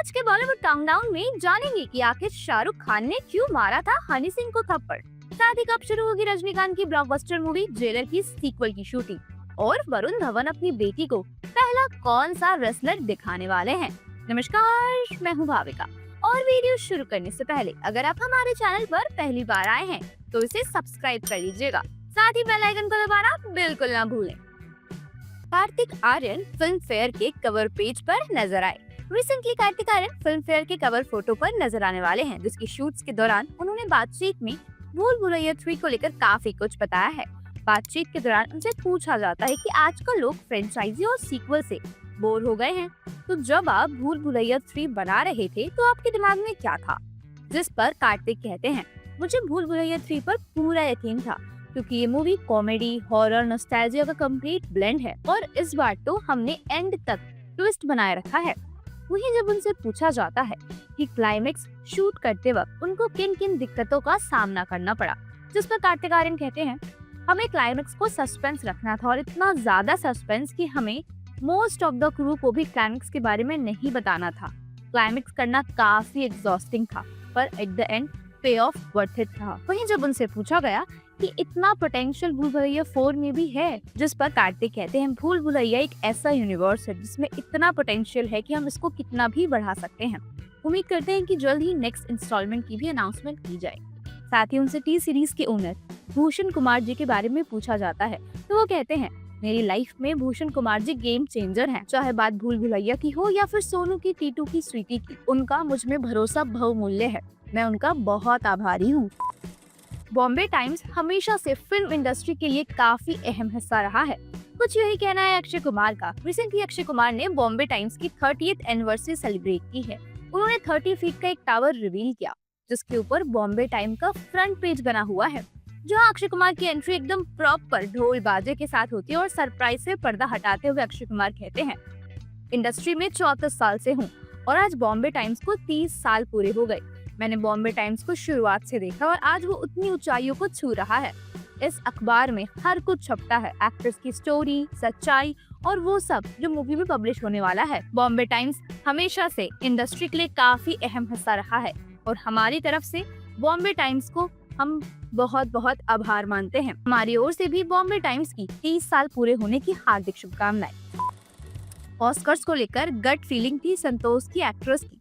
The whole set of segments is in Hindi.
आज के बॉलीवुड काउंटडाउन में जानेंगे कि आखिर शाहरुख खान ने क्यों मारा था हनी सिंह को थप्पड़। साथ ही कब शुरू होगी रजनीकांत की ब्लॉकबस्टर मूवी जेलर की सीक्वल की शूटिंग और वरुण धवन अपनी बेटी को पहला कौन सा रेसलर दिखाने वाले हैं। नमस्कार, मैं हूँ भाविका और वीडियो शुरू करने से पहले अगर आप हमारे चैनल पर पहली बार आए हैं तो इसे सब्सक्राइब कर लीजिएगा, साथ ही बेल आइकन को दबाना बिल्कुल ना भूलें। कार्तिक आर्यन फिल्म फेयर के कवर पेज पर नजर आए। Recently Kartik Aaryan Filmfare के कवर फोटो पर नजर आने वाले हैं, जिसकी शूट्स के दौरान उन्होंने बातचीत में भूल भुलैया 3 को लेकर काफी कुछ बताया है। बातचीत के दौरान उनसे पूछा जाता है कि आजकल लोग फ्रेंचाइजी और सीक्वल से बोर हो गए हैं, तो जब आप भूल भुलैया 3 बना रहे थे तो आपके दिमाग में क्या था। जिस पर कार्तिक कहते हैं, मुझे भूल भुलैया 3 पर पूरा यकीन था क्योंकि ये मूवी कॉमेडी, हॉरर, नॉस्टैल्जिया का कंप्लीट ब्लेंड है और इस बार तो हमने एंड तक ट्विस्ट बनाए रखा है। वहीं जब उनसे पूछा जाता है कि क्लाइमेक्स शूट करते वक्त उनको किन किन दिक्कतों का सामना करना पड़ा, जिस पर कार्तिक आर्यन कहते हैं, हमें क्लाइमेक्स को सस्पेंस रखना था और इतना ज्यादा सस्पेंस कि हमें मोस्ट ऑफ द क्रू को भी क्लाइमेक्स के बारे में नहीं बताना था। क्लाइमेक्स करना काफी एग्जॉस्टिंग था पर एट द एंड पे ऑफ वर्थ इट था। वहीं जब उनसे पूछा गया कि इतना पोटेंशियल भूल भुलैया 4 में भी है, जिस पर कार्तिक कहते हैं, भूल भुलैया एक ऐसा यूनिवर्स है जिसमें इतना पोटेंशियल है कि हम इसको कितना भी बढ़ा सकते हैं। उम्मीद करते हैं कि जल्द ही नेक्स्ट इंस्टॉलमेंट की भी अनाउंसमेंट की जाए। साथ ही उनसे टी सीरीज के ओनर भूषण कुमार जी के बारे में पूछा जाता है तो वो कहते हैं, मेरी लाइफ में भूषण कुमार जी गेम चेंजर हैं। चाहे बात भूल भुलैया की हो या फिर सोनू की, टीटू की, स्वीटी की, उनका मुझ में भरोसा बहुमूल्य है। मैं उनका बहुत आभारी हूँ। बॉम्बे टाइम्स हमेशा से फिल्म इंडस्ट्री के लिए काफी अहम हिस्सा रहा है, कुछ यही कहना है अक्षय कुमार का। रिसेंटली अक्षय कुमार ने बॉम्बे टाइम्स की 30th एनिवर्सरी सेलिब्रेट की है। उन्होंने 30 फीट का एक टावर रिवील किया जिसके ऊपर बॉम्बे टाइम का फ्रंट पेज बना हुआ है, जहां अक्षय कुमार की एंट्री एकदम प्रॉपर ढोल बाजे के साथ होती है और सरप्राइज से पर्दा हटाते हुए अक्षय कुमार कहते हैं, इंडस्ट्री में 34 साल से हूँ और आज बॉम्बे टाइम्स को 30 साल पूरे हो गए। मैंने बॉम्बे टाइम्स को शुरुआत से देखा और आज वो उतनी ऊंचाइयों को छू रहा है। इस अखबार में हर कुछ छपता है, एक्ट्रेस की स्टोरी, सच्चाई और वो सब जो मूवी में पब्लिश होने वाला है। बॉम्बे टाइम्स हमेशा से इंडस्ट्री के लिए काफी अहम हिस्सा रहा है और हमारी तरफ से बॉम्बे टाइम्स को हम बहुत बहुत आभार मानते हैं। हमारी ओर से भी बॉम्बे टाइम्स की 30 साल पूरे होने की हार्दिक शुभकामनाएं। ऑस्कर्स को लेकर गट फीलिंग थी संतोष की एक्ट्रेस की।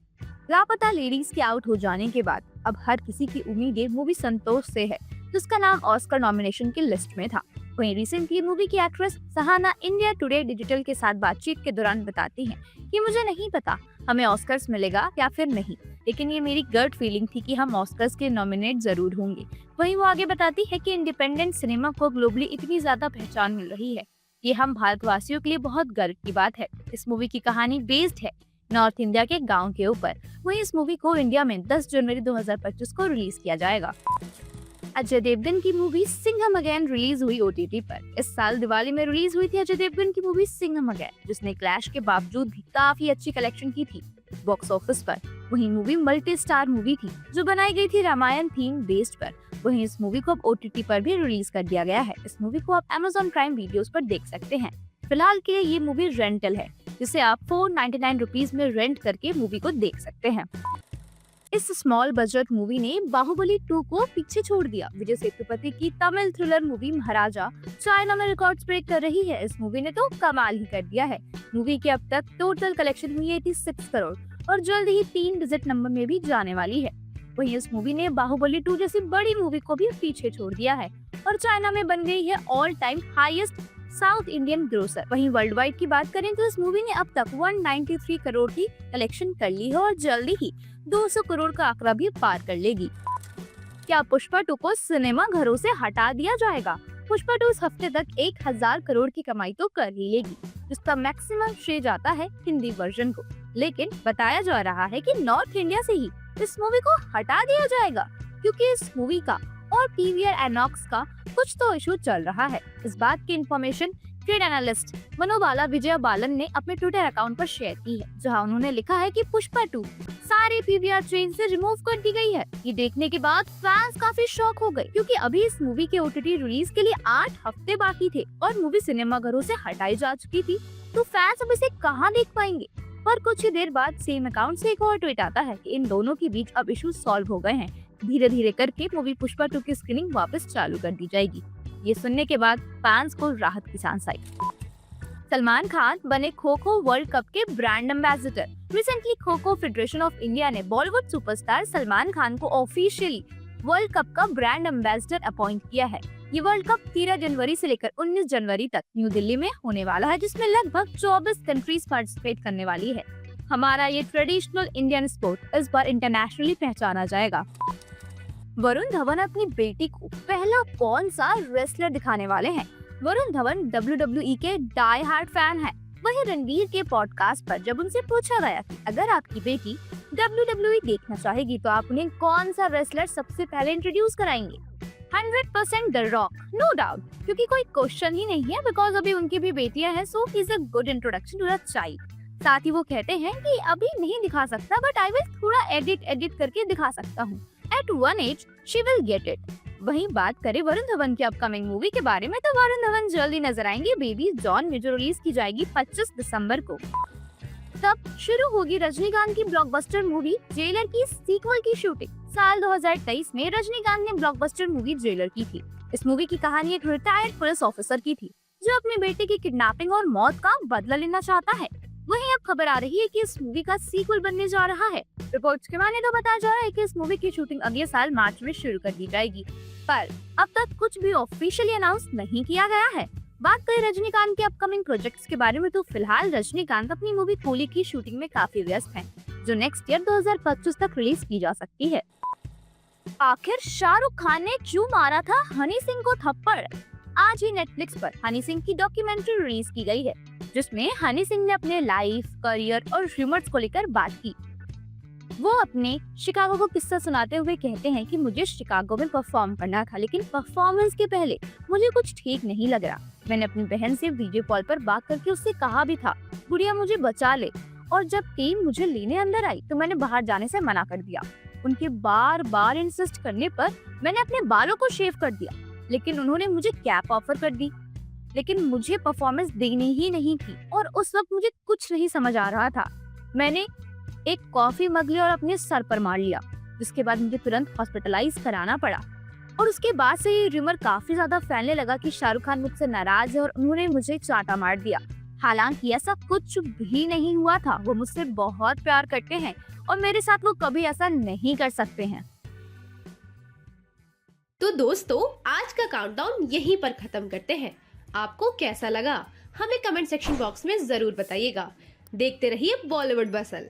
लापता लेडीज के आउट हो जाने के बाद अब हर किसी की उम्मीदें मूवी संतोष से है, जिसका नाम ऑस्कर नॉमिनेशन की लिस्ट में था। वहीं रिसेंटली मूवी की actress Sahana India today digital के साथ बातचीत के दौरान बताती हैं कि मुझे नहीं पता हमें ऑस्कर्स मिलेगा या फिर नहीं, लेकिन ये मेरी गट फीलिंग थी कि हम ऑस्कर्स के नॉमिनेट जरूर होंगे। वहीं वो आगे बताती है कि इंडिपेंडेंट सिनेमा को ग्लोबली इतनी ज्यादा पहचान मिल रही है, ये हम भारतवासियों के लिए बहुत गर्व की बात है। इस मूवी की कहानी बेस्ड है नॉर्थ इंडिया के गांव के ऊपर। वहीं इस मूवी को इंडिया में 10 जनवरी 2025 को रिलीज किया जाएगा। अजय देवगन की मूवी सिंघम अगेन रिलीज हुई OTT पर। इस साल दिवाली में रिलीज हुई थी अजय देवगन की मूवी सिंघम अगेन, जिसने क्लैश के बावजूद भी काफी अच्छी कलेक्शन की थी बॉक्स ऑफिस पर। वहीं मूवी मल्टी स्टार मूवी थी जो बनाई गई थी रामायण थीम बेस्ड पर। वहीं इस मूवी को अब OTT पर भी रिलीज कर दिया गया है। इस मूवी को आप Amazon प्राइम वीडियोस पर देख सकते हैं। फिलहाल के लिए ये मूवी रेंटल है, जिसे आप 499 रुपीज में रेंट करके मूवी को देख सकते हैं। इस स्मॉल बजट मूवी ने बाहुबली 2 को पीछे छोड़ दिया। विजय सेतुपति की तमिल थ्रिलर मूवी महाराजा चाइना में रिकॉर्ड्स ब्रेक कर रही है। इस मूवी ने तो कमाल ही कर दिया है। मूवी की अब तक टोटल कलेक्शन हुई 86 करोड़ और जल्द ही 3 डिजिट नंबर में भी जाने वाली है। वहीं इस मूवी ने बाहुबली 2 जैसी बड़ी मूवी को भी पीछे छोड़ दिया है और चाइना में बन गई है all time highest south Indian grocer. वहीं वर्ल्ड वाइड की बात करें तो इस मूवी ने अब तक 193 करोड़ की कलेक्शन कर ली है और जल्दी ही 200 करोड़ का आंकड़ा भी पार कर लेगी। क्या पुष्पा 2 को सिनेमा घरों से हटा दिया जाएगा? पुष्पा 2 इस हफ्ते तक 1000 करोड़ की कमाई तो कर ही लेगी, जिसका मैक्सिमम श्रेय जाता है हिंदी वर्जन को। लेकिन बताया जा रहा है कि नॉर्थ इंडिया से ही इस मूवी को हटा दिया जाएगा क्योंकि इस मूवी का और PVR एनॉक्स का कुछ तो इशू चल रहा है। इस बात की इंफॉर्मेशन ट्रेड एनालिस्ट मनोबाला विजय बालन ने अपने ट्विटर अकाउंट पर शेयर की है, जहां उन्होंने लिखा है कि पुष्पा 2 सारे PVR ट्रेन से रिमूव कर दी गई है। ये देखने के बाद फैंस काफी शॉक हो गए क्योंकि अभी इस मूवी के OTT रिलीज के लिए 8 हफ्ते बाकी थे और मूवी सिनेमा घरों से हटाई जा चुकी थी, तो फैंस अब इसे कहां देख पाएंगे। पर कुछ ही देर बाद सेम अकाउंट से एक और ट्वीट आता है कि इन दोनों के बीच अब इश्यूज सॉल्व हो गए हैं। धीरे धीरे करके मूवी पुष्पा 2 की स्क्रीनिंग वापस चालू कर दी जाएगी। ये सुनने के बाद फैंस को राहत की सांस आई। सलमान खान बने खो खो वर्ल्ड कप के brand ambassador. Recently kho kho federation of India ने बॉलीवुड सुपरस्टार सलमान खान को ऑफिशियली वर्ल्ड कप का ब्रांड एम्बेसडर अपॉइंट किया है। ये वर्ल्ड कप 13 जनवरी से लेकर 19 जनवरी तक न्यू दिल्ली में होने वाला है, जिसमें लगभग 24 कंट्रीज पार्टिसिपेट करने वाली है। हमारा ये ट्रेडिशनल इंडियन स्पोर्ट इस बार इंटरनेशनली पहचाना जाएगा। वरुण धवन अपनी बेटी को पहला कौन सा रेसलर दिखाने वाले हैं? वरुण धवन WWE के डाई हार्ड फैन है। वहीं रणवीर के पॉडकास्ट पर जब उनसे पूछा गया कि अगर आपकी बेटी WWE देखना चाहेगी तो आप उन्हें कौन सा रेसलर सबसे पहले इंट्रोड्यूस कराएंगे? 100% द रॉक, नो डाउट, क्योंकि कोई क्वेश्चन ही नहीं है, बिकॉज अभी उनकी भी बेटियां हैं, so he is a good introduction to the child. साथ ही वो कहते हैं कि अभी नहीं दिखा सकता, बट आई विल थोड़ा एडिट करके दिखा सकता हूँ। At one as she will get it. वहीं बात करें वरुण धवन की अपकमिंग मूवी के बारे में, तो वरुण धवन जल्दी नजर आएंगे बेबी जॉन में, जो रिलीज की जाएगी 25 दिसंबर को। तब शुरू होगी रजनीकांत की ब्लॉकबस्टर मूवी जेलर की सीक्वल की शूटिंग। साल 2023 में रजनीकांत ने ब्लॉकबस्टर मूवी जेलर की थी। इस मूवी की कहानी एक रिटायर्ड पुलिस ऑफिसर की थी जो अपनी बेटे की किडनैपिंग और मौत का बदला लेना चाहता है। वहीं अब खबर आ रही है कि इस मूवी का सीक्वल बनने जा रहा है। रिपोर्ट्स के माने तो बताया जा रहा है कि इस मूवी की शूटिंग अगले साल मार्च में शुरू कर दी जाएगी, पर अब तक कुछ भी ऑफिशियली अनाउंस नहीं किया गया है। बात करें रजनीकांत के अपकमिंग प्रोजेक्ट्स के बारे में, तो फिलहाल रजनीकांत अपनी मूवी कूली की शूटिंग में काफी व्यस्त हैं, जो नेक्स्ट ईयर 2025 तक रिलीज की जा सकती है। आखिर शाहरुख खान ने क्यों मारा था हनी सिंह को थप्पड़? आज ही नेटफ्लिक्स पर हनी सिंह की डॉक्यूमेंट्री रिलीज की गई है, जिसमें हनी सिंह ने अपने लाइफ, करियर और र्यूमर्स को लेकर बात की। वो अपने शिकागो को किस्सा सुनाते हुए कहते हैं कि मुझे शिकागो में परफॉर्म करना था, लेकिन परफॉर्मेंस के पहले मुझे कुछ ठीक नहीं लग रहा। मैंने अपनी बहन से वीडियो कॉल पर बात करके उससे कहा भी था, गुड़िया मुझे बचा ले, और जब टीम मुझे लेने अंदर आई तो मैंने बाहर जाने से मना कर दिया। उनके बार बार इंसिस्ट करने पर मैंने अपने बालों को शेव कर दिया, लेकिन उन्होंने मुझे कैप ऑफर कर दी, लेकिन मुझे परफॉर्मेंस देनी ही नहीं थी और उस वक्त मुझे कुछ नहीं समझ आ रहा था। मैंने एक कॉफी मग लिया और अपने सर पर मार लिया, जिसके बाद मुझे तुरंत हॉस्पिटलाइज कराना पड़ा। और उसके बाद से ये रूमर काफी ज्यादा फैलने लगा कि शाहरुख खान मुझसे नाराज है और उन्होंने मुझे चांटा मार दिया। हालांकि ऐसा कुछ भी नहीं हुआ था। वो मुझसे बहुत प्यार करते हैं और मेरे साथ वो कभी ऐसा नहीं कर सकते हैं। तो दोस्तों, आज का काउंटडाउन यहीं पर खत्म करते हैं। आपको कैसा लगा हमें कमेंट सेक्शन बॉक्स में जरूर बताइएगा। देखते रहिए बॉलीवुड बसल।